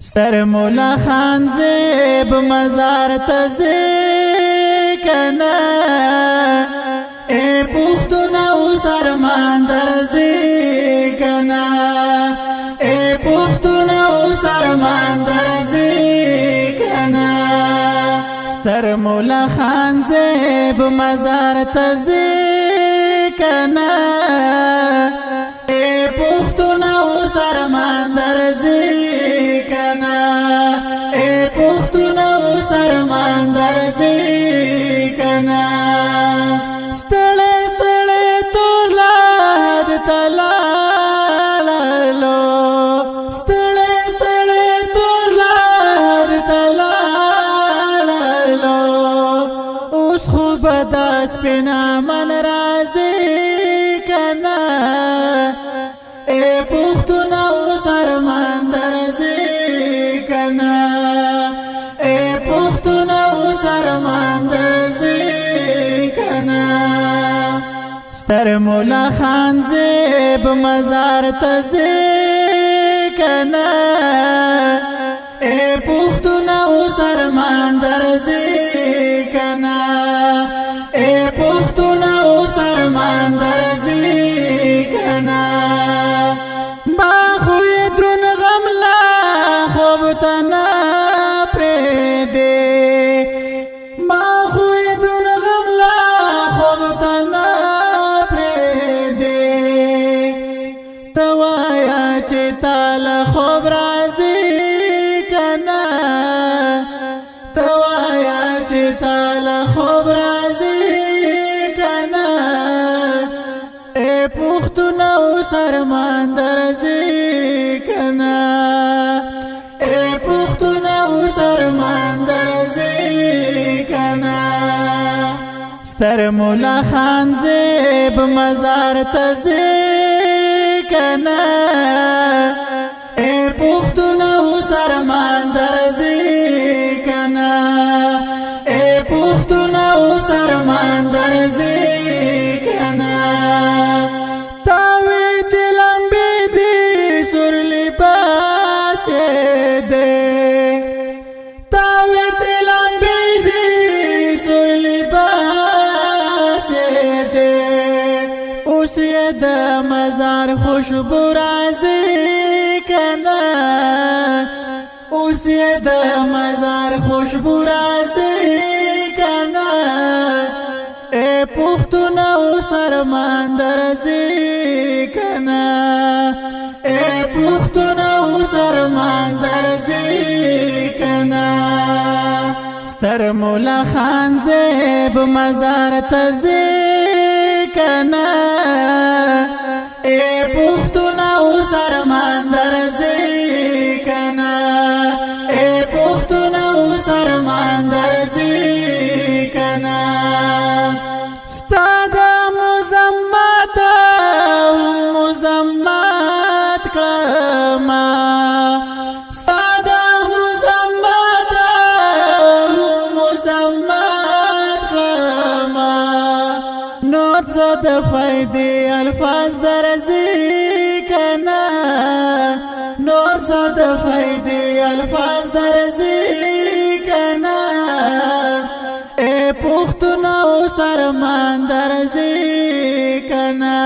ستر مولا خان زیب مزار تزی کنا اے پختونا او سرمان درزی کنا اے پختونا او سرمان درزی کنا ستر مولا خان زیب مزار تزی کنا اے پختونا او سرمان درزی کنا اے پختونا او سرمان درزی کنا ستړی ستړی تور لحد تلالو ستړی ستړی تور لحد تلالو اوس خو به دا سپینا من راځي کنا اے پختونا او سرمان درزی کنا اے پختونا او سرمان درزی کنا ستر مولا خان زیب مزار تزی کنا اے پختونا او سرمان درزی کنا اے پختونا او سرمان درزی کنا تنا پردے ما خوی دون غملا خوب تنا پردے توایا چی تالا خوب رازی کنا توایا چی تالا خوب رازی کنا اے پختونا او سرمان درزی کنا ستر مولا خان زیب مزار تزی کنا اے پختونا او سرمان درزی کنا اے پختونا او سرمان درزی کنا تاوی چلمبی دی سر لباس دے تاوی چلمبی دی سر لباس د مزار خوشبو رازی کنا اوس د مزار خوشبو رازی کنا اے پختونا او سرمان درزی کنا اے پختونا او سرمان درزی کنا ستر مولا خان زیب مزار تزی کنا اے پختونا او سرمان درزی کنا اے پختونا او سرمان درزی کنا ستاد مزمت مزمت کلما ستاد مزمت مزمت کلما نور زد فائدې الفاظ درزی کنا نور زد فائدې الفاظ درزی کنا اے پختونا او سرمان درزی کنا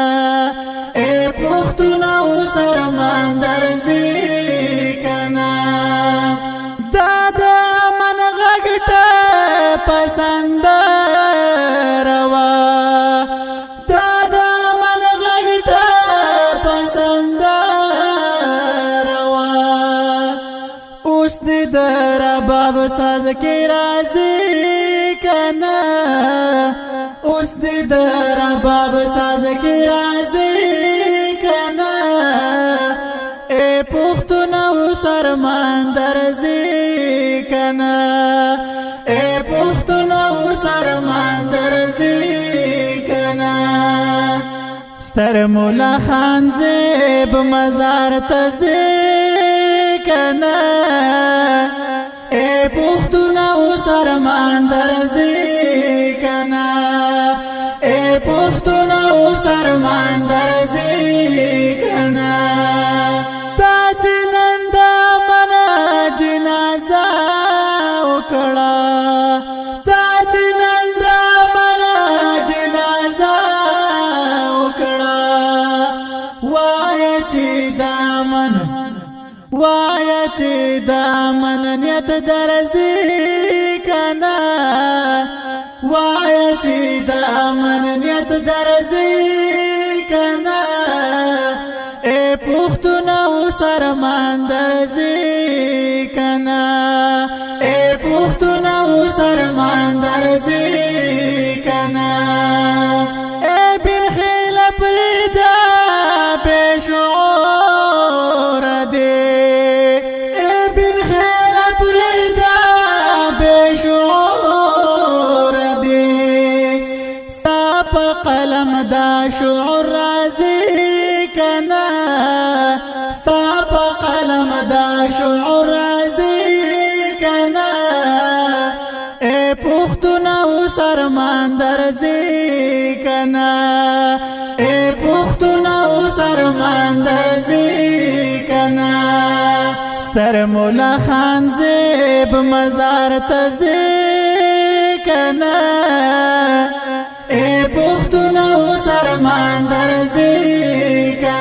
اے پختونا او سرمان درزی کنا دادا من غږ پسند روا باب ساز کی رازی کنا اوس دی در باب ساز کی رازی کنا اے پختونا او سرمان درزی کنا اے پختونا او سرمان درزی کنا ستر مولا خان زیب مزار تزی کنا اے پختونا او سرمان درزی کنا اے پختونا او سرمان درزی کنا تا چنندا من وایا چې دا مننیت درځي کنا وایا چې دا مننیت درځي کنا اے پښتون سرمان درځي کنا اے پښتون سرمان درځي کنا اے بن خیل پردا بے شعور دے اے بن خیل پردا بے شعور دے ستا په قلم دا شعور راځي کنا ستا په قلم دا شعور راځي کنا اے پښتون سرمان درځي کنا اے پښتون سرمان درځي کنا ستر مولا خان زیب مزار تزي کنا اے پښتون سرمان درځي کنا